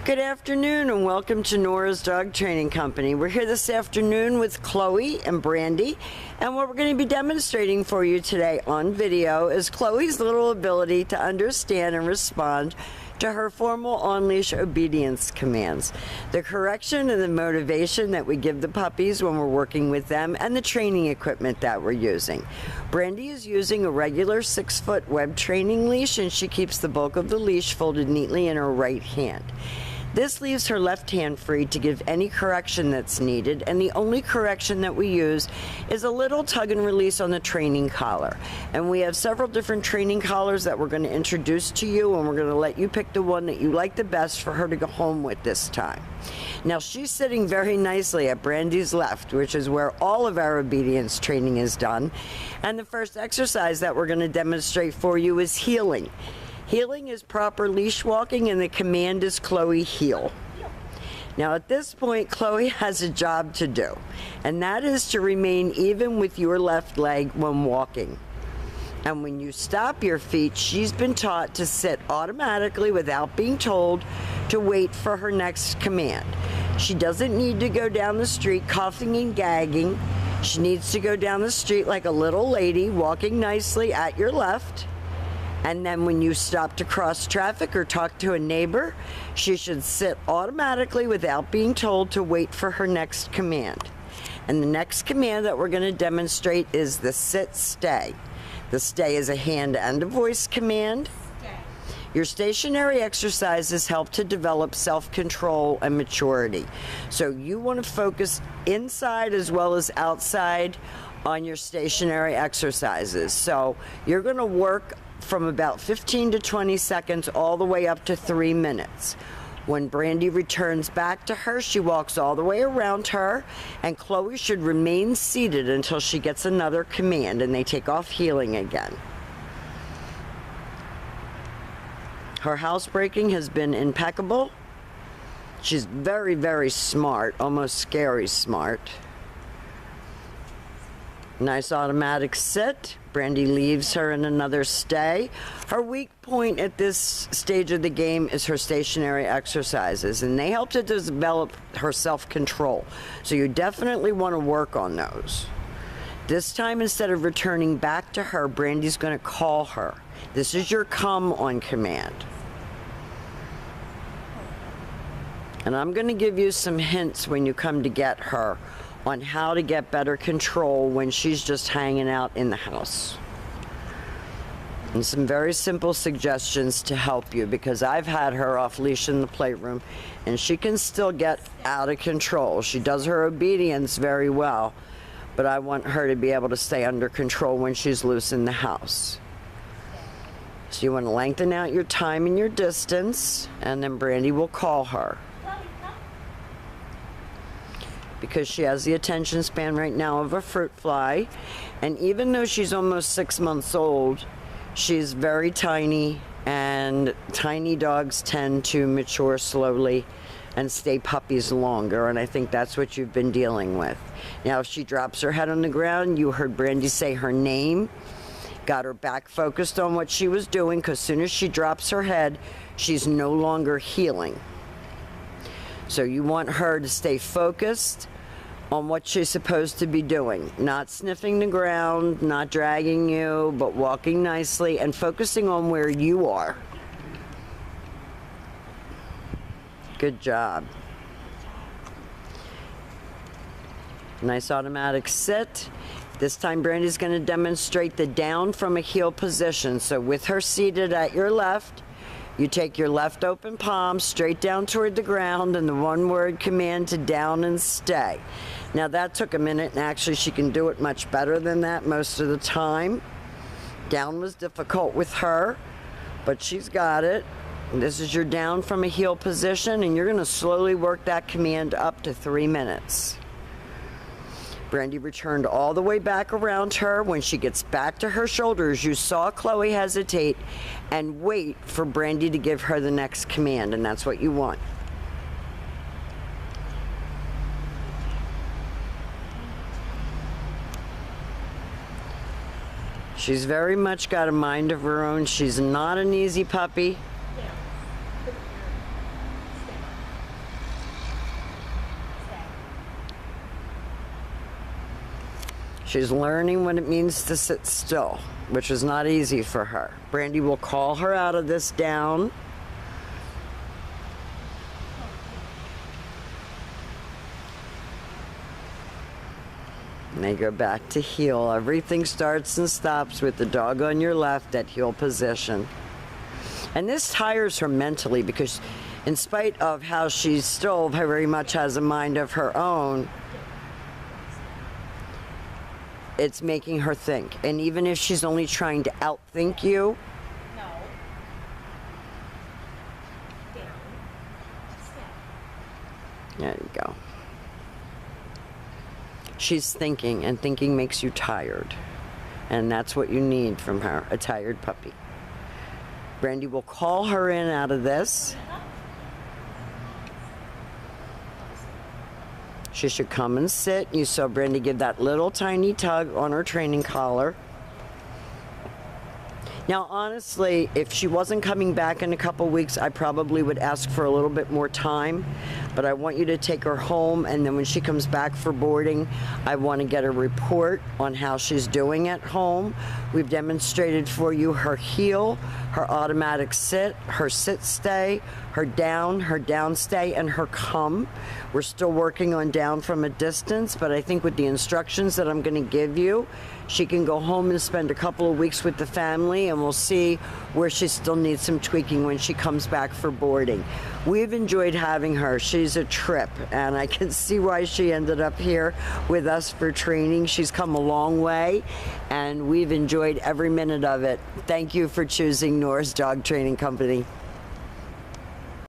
Good afternoon and welcome to Nora's Dog Training Company. We're here this afternoon with Chloe and Brandy, and what we're going to be demonstrating for you today on video is Chloe's little ability to understand and respond to her formal on-leash obedience commands, the correction and the motivation that we give the puppies when we're working with them, and the training equipment that we're using. Brandy is using a regular 6-foot web training leash, and she keeps the bulk of the leash folded neatly in her right hand. This leaves her left hand free to give any correction that's needed, and the only correction that we use is a little tug and release on the training collar. And we have several different training collars that we're going to introduce to you, and we're going to let you pick the one that you like the best for her to go home with this time. Now, she's sitting very nicely at Brandy's left, which is where all of our obedience training is done. And the first exercise that we're going to demonstrate for you is heeling. Heeling is proper leash walking, and the command is Chloe, heel. Now at this point, Chloe has a job to do, and that is to remain even with your left leg when walking. And when you stop your feet, she's been taught to sit automatically without being told to wait for her next command. She doesn't need to go down the street coughing and gagging. She needs to go down the street like a little lady, walking nicely at your left. And then when you stop to cross traffic or talk to a neighbor, she should sit automatically without being told to wait for her next command. And the next command that we're going to demonstrate is the sit stay. The stay is a hand and a voice command. Your stationary exercises help to develop self-control and maturity. So you want to focus inside as well as outside on your stationary exercises. So you're going to work from about 15 to 20 seconds all the way up to 3 minutes. When Brandy returns back to her, she walks all the way around her, and Chloe should remain seated until she gets another command and they take off heeling again. Her housebreaking has been impeccable. She's very, very smart, almost scary smart. Nice automatic sit. Brandy leaves her in another stay. Her weak point at this stage of the game is her stationary exercises, and they help to develop her self-control. So you definitely want to work on those. This time, instead of returning back to her, Brandy's going to call her. This is your come on command. And I'm going to give you some hints when you come to get her on how to get better control when she's just hanging out in the house. And some very simple suggestions to help you, because I've had her off leash in the playroom and she can still get out of control. She does her obedience very well, but I want her to be able to stay under control when she's loose in the house. So you want to lengthen out your time and your distance, and then Brandy will call her. Because she has the attention span right now of a fruit fly, and even though she's almost 6 months old, she's very tiny, and tiny dogs tend to mature slowly and stay puppies longer, and I think that's what you've been dealing with. Now, if she drops her head on the ground, you heard Brandy say her name, got her back focused on what she was doing, because as soon as she drops her head, she's no longer heeling. So you want her to stay focused on what she's supposed to be doing, not sniffing the ground, not dragging you, but walking nicely and focusing on where you are. Good job. Nice automatic sit. This time Brandy's going to demonstrate the down from a heel position. So with her seated at your left, you take your left open palm straight down toward the ground and the one-word command to down and stay. Now that took a minute, and actually she can do it much better than that most of the time. Down was difficult with her, but she's got it. This is your down from a heel position, and you're going to slowly work that command up to 3 minutes. Brandy returned all the way back around her. When she gets back to her shoulders, you saw Chloe hesitate and wait for Brandy to give her the next command, and that's what you want. She's very much got a mind of her own. She's not an easy puppy. She's learning what it means to sit still, which is not easy for her. Brandy will call her out of this down. And they go back to heel. Everything starts and stops with the dog on your left at heel position. And this tires her mentally because in spite of how she still very much has a mind of her own, it's making her think. And even if she's only trying to outthink you, there you go. She's thinking, and thinking makes you tired. And that's what you need from her, a tired puppy. Brandy will call her in out of this. She should come and sit. You saw Brandy give that little tiny tug on her training collar. Now, honestly, if she wasn't coming back in a couple weeks, I probably would ask for a little bit more time. But I want you to take her home, and then when she comes back for boarding, I want to get a report on how she's doing at home. We've demonstrated for you her heel, her automatic sit, her sit stay, her down stay, and her come. We're still working on down from a distance, but I think with the instructions that I'm going to give you, she can go home and spend a couple of weeks with the family, and we'll see where she still needs some tweaking when she comes back for boarding. We've enjoyed having her. She's a trip, and I can see why she ended up here with us for training. She's come a long way, and we've enjoyed every minute of it. Thank you for choosing Nora's Dog Training Company.